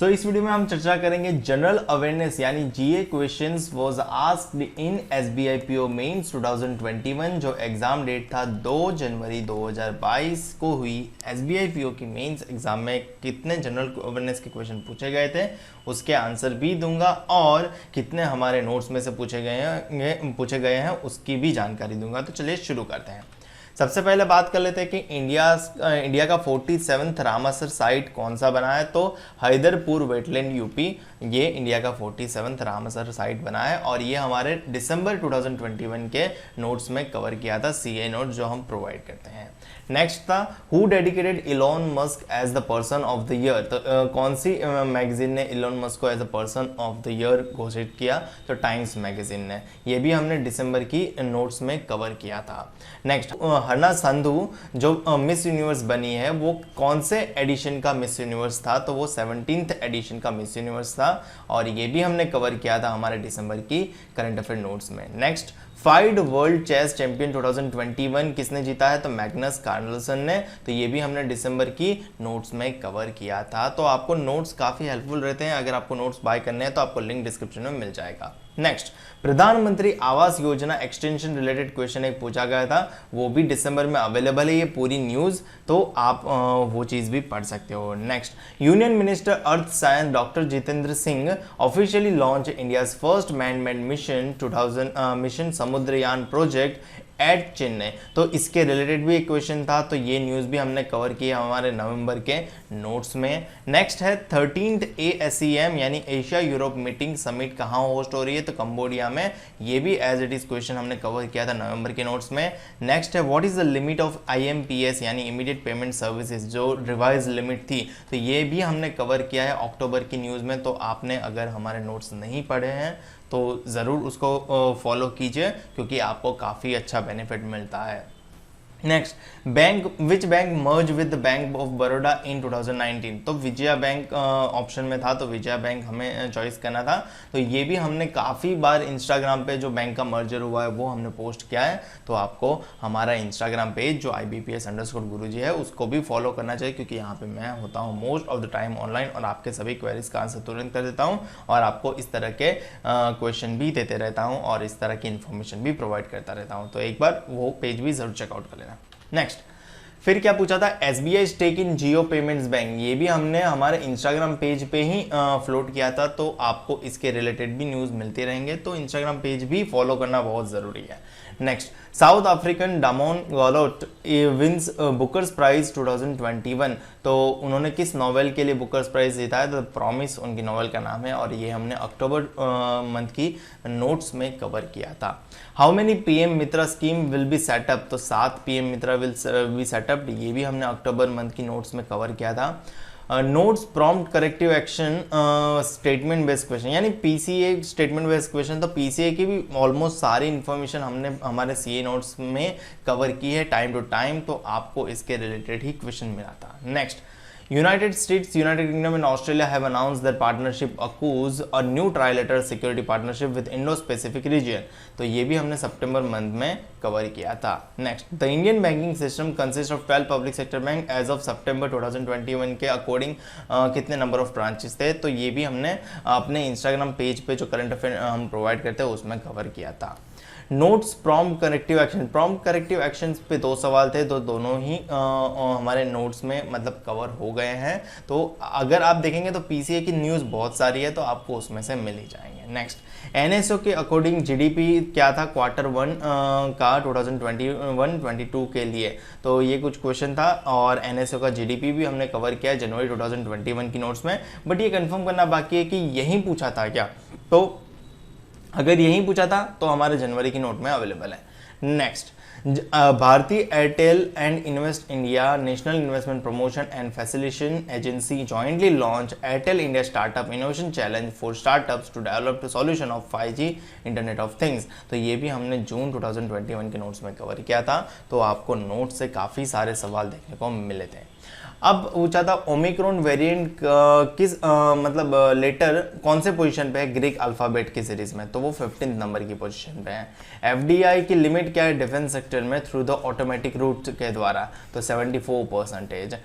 सो इस वीडियो में हम चर्चा करेंगे जनरल अवेयरनेस यानी GA questions was asked in SBI PO mains 2021 जो एग्जाम डेट था 2 जनवरी 2022 को हुई एसबीआई पीओ की मेंस एग्जाम में कितने जनरल अवेयरनेस के क्वेश्चन पूछे गए थे उसके आंसर भी दूंगा और कितने हमारे नोट्स में से पूछे गए हैं उसकी भी जानकारी दूंगा। तो चलिए शुरू करते हैं। सबसे पहले बात कर लेते हैं कि इंडिया का 47th रामासर साइट कौन सा बना है। तो हैदरपुर वेटलैंड यूपी ये इंडिया का 47th रामासर साइट बना है और ये हमारे दिसंबर 2021 के नोट्स में कवर किया था, सीए नोट जो हम प्रोवाइड करते हैं। नेक्स्ट था who dedicated Elon Musk as the person of the year. तो कौन सी मैगजीन ने इलॉन मस्क को as the person of the year घोषित किया? तो टाइम्स मैगजीन ने। ये भी हमने दिसंबर की नोट्स में कवर किया था। नेक्स्ट हरना संधू जो मिस यूनिवर्स बनी है वो कौन से एडिशन का मिस यूनिवर्स था? तो वो 17th एडिशन का मिस यूनिवर्स था और ये भी हमने कवर किया था हमारे दिसंबर की करंट अफेयर नोट्स में। Next FIDE world chess champion 2021 किसने जीता है? तो मैग्नस कार्लसन ने। तो ये भी हमने दिसंबर की नोट्स में कवर किया था। तो आपको नोट्स काफ़ी हेल्पफुल रहते हैं। अगर आपको नोट्स बाय करने हैं तो आपको लिंक डिस्क्रिप्शन में मिल जाएगा। नेक्स्ट प्रधानमंत्री Awas Yojana extension related question एक पूछा गया था, वो भी दिसंबर में अवेलेबल है ये पूरी न्यूज़, तो आप वो चीज़ भी पढ़ सकते हो। Next union minister earth science doctor Jitendra Singh officially launch India's first man-made mission 2000 mission Samudrayaan project at Chennai. तो इसके रिलेटेड भी एक क्वेश्चन था, तो ये न्यूज़ भी हमने कवर किया हमारे नवंबर के नोट्स में। नेक्स्ट है 13th ASEM यानी एशिया यूरोप मीटिंग समिट कहाँ होस्ट हो रही है? तो कंबोडिया में। ये भी एज इट इज क्वेश्चन हमने कवर किया था नवंबर के नोट्स में। नेक्स्ट है what is the limit of IMPS यानी इमीडिएट पेमेंट सर्विसेज जो रिवाइज लिमिट थी, तो ये भी हमने कवर किया है अक्टूबर की न्यूज़ में। तो आपने अगर हमारे नोट्स नहीं पढ़े हैं तो ज़रूर उसको फॉलो कीजिए क्योंकि आपको काफ़ी अच्छा बेनिफिट मिलता है। Next bank which bank merge with Bank of Baroda in 2019। तो विजया बैंक ऑप्शन में था, तो विजया बैंक हमें चॉइस करना था। तो ये भी हमने काफ़ी बार इंस्टाग्राम पे जो बैंक का मर्जर हुआ है वो हमने पोस्ट किया है। तो आपको हमारा इंस्टाग्राम पेज जो IBPS_गुरुजी है उसको भी फॉलो करना चाहिए क्योंकि यहाँ पे मैं होता हूँ most of the time online और आपके सभी क्वेरीज का आंसर तुरंत कर देता हूँ और आपको इस तरह के क्वेश्चन भी देते रहता हूँ और इस तरह की इन्फॉर्मेशन भी प्रोवाइड करता रहता हूँ। तो एक बार वो पेज भी ज़रूर चेकआउट कर लेना। नेक्स्ट फिर क्या पूछा था? SBI stake in Jio payments bank. ये भी हमने हमारे इंस्टाग्राम पेज पे ही फ्लोट किया था, तो आपको इसके रिलेटेड भी न्यूज़ मिलती रहेंगे, तो इंस्टाग्राम पेज भी फॉलो करना बहुत ज़रूरी है। Next South African Damon Galgut wins Booker's prize 2021। तो उन्होंने किस नॉवेल के लिए बुकर्स प्राइज जीता है? तो प्रॉमिस उनकी नॉवेल का नाम है और ये हमने अक्टूबर मंथ की नोट्स में कवर किया था। How many PM Mitra scheme will be setup? तो 7 PM Mitra will be setup, ये भी हमने अक्टूबर मंथ की नोट्स में कवर किया था। Notes prompt corrective action statement based question यानी PCA स्टेटमेंट बेस्ड क्वेश्चन। तो PCA की भी ऑलमोस्ट सारी इन्फॉर्मेशन हमने हमारे CA नोट्स में कवर की है टाइम टू टाइम, तो आपको इसके रिलेटेड ही क्वेश्चन मिला था। Next United States, United Kingdom and Australia have announced their partnership AUKUS, a new trilateral security partnership with Indo-Pacific region। तो ये भी हमने सितंबर मंथ में कवर किया था। Next the Indian banking system consist of 12 public sector bank as of September 2021 के according कितने number of branches थे? तो ये भी हमने अपने इंस्टाग्राम पेज पे जो करंट अफेयर हम प्रोवाइड करते हैं उसमें कवर किया था। Notes prompt corrective action. Prompt corrective actions पे 2 सवाल थे, तो दोनों ही हमारे नोट्स में मतलब कवर हो गए हैं। तो अगर आप देखेंगे तो PCA की न्यूज़ बहुत सारी है, तो आपको उसमें से मिल ही जाएंगे। नेक्स्ट NSO के अकॉर्डिंग GDP क्या था Q1 का 2021-22 के लिए? तो ये कुछ क्वेश्चन था और NSO का GDP भी हमने कवर किया जनवरी 2021 की नोट्स में, बट ये कंफर्म करना बाकी है कि यही पूछा था क्या। तो अगर यही पूछा था तो हमारे जनवरी की नोट में अवेलेबल है। Next Bharti Airtel and Invest India national investment promotion and facilitation agency jointly launch Airtel India startup innovation challenge for startups to develop solution of 5G internet of things. तो ये भी हमने जून 2021 के नोट्स में cover किया था, तो आपको नोट से काफ़ी सारे सवाल देखने को मिले थे। अब पूछा था ओमिक्रॉन वेरिएंट किस मतलब लेटर कौन से पोजीशन पे है ग्रीक अल्फाबेट की सीरीज में, तो वो 15 नंबर की पोजीशन पे है। एफडीआई की लिमिट क्या है डिफेंस सेक्टर में थ्रू द ऑटोमेटिक रूट के द्वारा, तो 74%।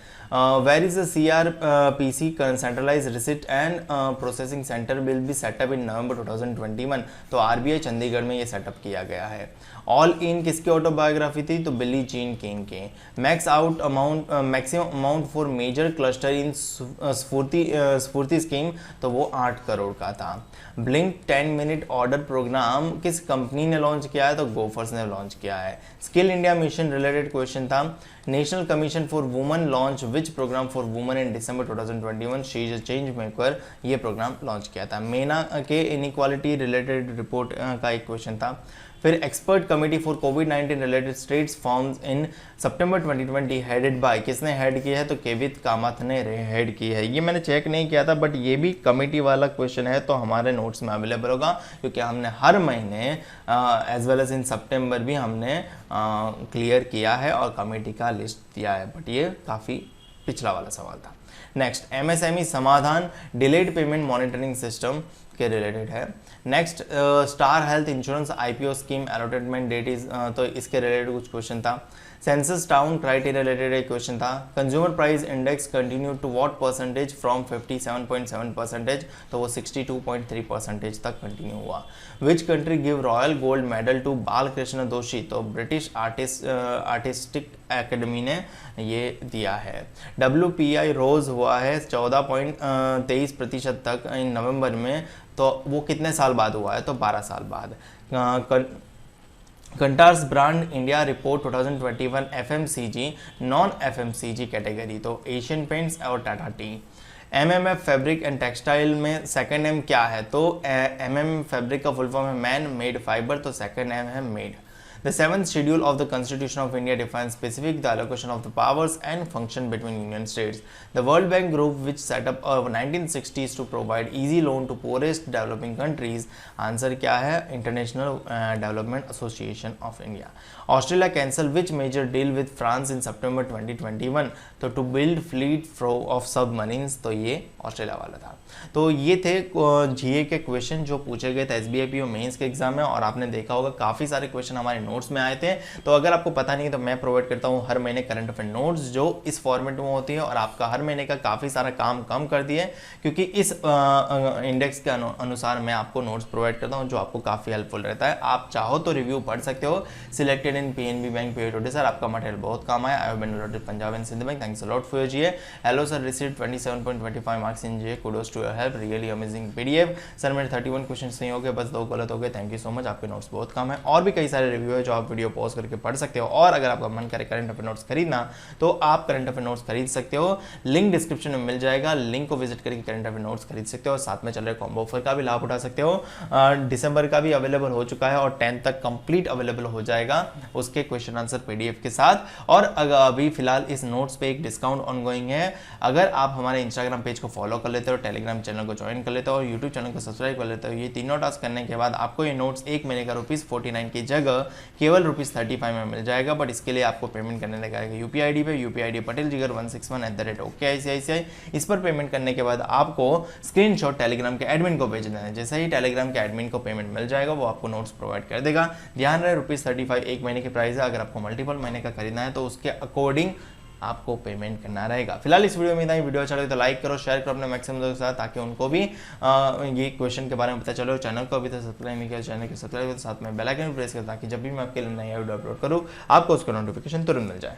Where is CRPC centralised receipt and processing centre will be setup in November 2021, तो RBI चंडीगढ़ में ये सेटअप किया गया है। ऑल इन किसकी ऑटोबायोग्राफी थी, तो बिली जीन किंग के। Maximum amount for major cluster in SFURTI scheme, तो वो 8 करोड़ का था। ब्लिंक 10 मिनट ऑर्डर प्रोग्राम किस कंपनी ने लॉन्च किया है, तो गोफर्स ने लॉन्च किया है। Skill India mission related question था, National Commission for Women launch which programme for women in December 2021, she is a change maker, ये प्रोग्राम लॉन्च किया था। मेना के इनइक्वालिटी रिलेटेड रिपोर्ट का एक क्वेश्चन था। फिर expert committee for covid related states forms in September 2020 headed by, किसने हेड किया है, तो केवित कामत ने हेड की है। ये मैंने चेक नहीं किया था, बट ये भी कमेटी वाला क्वेश्चन है, तो हमारे नोट्स में अवेलेबल होगा, क्योंकि हमने हर महीने एज वेल एज इन सितंबर भी हमने क्लियर किया है और कमेटी का लिस्ट दिया है, बट ये काफ़ी पिछला वाला सवाल था। Next MSME Samadhaan delayed payment monitoring system के रिलेटेड है। Next Star Health insurance IPO scheme allotment date is, तो इसके रिलेटेड कुछ क्वेश्चन था। सेंसस टाउन क्राइटेरिया रिलेटेड एक क्वेश्चन था। Consumer price index continue to what percentage from 57.7%, तो वो 62.3% तक कंटिन्यू हुआ। Which country give Royal Gold Medal to Balkrishna Doshi, तो ब्रिटिश आर्टिस्टिक एकेडमी ने ये दिया है। WPI रोज हुआ है 14.23% तक इन नवंबर में, तो वो कितने साल बाद हुआ है, तो 12 साल बाद। Kantar's brand India report 2021 FMCG non FMCG category, तो एशियन पेंट्स और Tata tea. MMF fabric and textile में सेकंड M क्या है, तो MM फैब्रिक का फुल फॉर्म है मैन मेड फाइबर, तो सेकंड M है made. The seventh schedule of the Constitution of India defines specific the allocation of the powers and function between union states. The World Bank Group, which set up in 1960s to provide easy loan to poorest developing countries, answer क्या है, International Development Association of India. Australia cancel which major deal with France in September 2021, तो to build fleet of submarines, तो ये Australia वाला था। तो ये थे GA के क्वेश्चन जो पूछे गए थे SBI PO मेंस के एग्जाम में, और आपने देखा होगा काफ़ी सारे क्वेश्चन हमारे नोट्स में आए थे। तो अगर आपको पता नहीं तो मैं प्रोवाइड करता हूँ हर महीने करंट अफेयर नोट्स जो इस फॉर्मेट में होती है, और आपका हर महीने का काफ़ी सारा काम कम कर दिए, क्योंकि इस इंडेक्स के अनुसार मैं आपको नोट्स प्रोवाइड करता हूँ जो आपको काफ़ी हेल्पफुल रहता है। आप चाहो तो रिव्यू पढ़ सकते हो। Selected in PNB bank PA sir, आपका मटेरियल बहुत काम आया। I have been allotted Punjab and Sind bank, thanks a lot for your GA। Hello sir, receive 27.25 marks in GA, kudos to your help, really amazing PDF। Sir मेरे 31 question नहीं हो गए, बस 2 गलत हो गए, थैंक यू सो मच, आपके notes बहुत कम है। और भी कई सारे रिव्यू है जो आप वीडियो पॉज करके पढ़ सकते हो, और अगर आपका मन करे करंट अफेयर नोट्स खरीदना तो आप करंट अफेयर नोट्स खरीद सकते हो, लिंक डिस्क्रिप्शन में मिल जाएगा, लिंक को विजिट करके करंट अफेयर नोट्स खरीद सकते हो। साथ में चल रहे कॉम्बो ऑफर का भी लाभ उठा सकते हो। दिसंबर का भी अवेलेबल हो चुका है और 10 तक कंप्लीट अवेलेबल हो जाएगा उसके क्वेश्चन आंसर PDF के साथ। और अभी फिलहाल इस नोट्स पे एक डिस्काउंट ऑनगोइंग है। अगर आप हमारे इंस्टाग्राम पेज को फॉलो कर लेते हो, टेलीग्राम चैनल को ज्वाइन कर लेते हो और यूट्यूब चैनल को सब्सक्राइब कर लेते हो, ये तीनों टास्क करने के बाद आपको ये नोट्स एक महीने का ₹49 की जगह केवल ₹35 में मिल जाएगा। बट इसके लिए आपको पेमेंट करने लगेगा UPI ID पे, UPI ID pateljigar161@OKICICI। इस पर पेमेंट करने के बाद आपको स्क्रीनशॉट टेलीग्राम के एडमिन को भेज देना है। जैसे ही टेलीग्राम के एडमिन को पेमेंट मिल जाएगा वो आपको नोट्स प्रोवाइड कर देगा। ध्यान रहे ₹35 एक महीने की प्राइस है। अगर आपको मल्टीपल महीने का खरीदना है तो उसके अकॉर्डिंग आपको पेमेंट करना रहेगा। फिलहाल इस वीडियो में इतना ही। वीडियो अच्छा लगे तो लाइक करो, शेयर करो अपने मैक्सिमम लोगों के साथ, ताकि उनको भी ये क्वेश्चन के बारे में पता चले। चैनल को अभी तक सब्सक्राइब नहीं किया, चैनल को सब्सक्राइब करो, साथ में बेल आइकन प्रेस करें ताकि जब भी मैं आपके लिए नया वीडियो अपलोड करूँ आपको उसका नोटिफिकेशन तुरंत मिल जाए।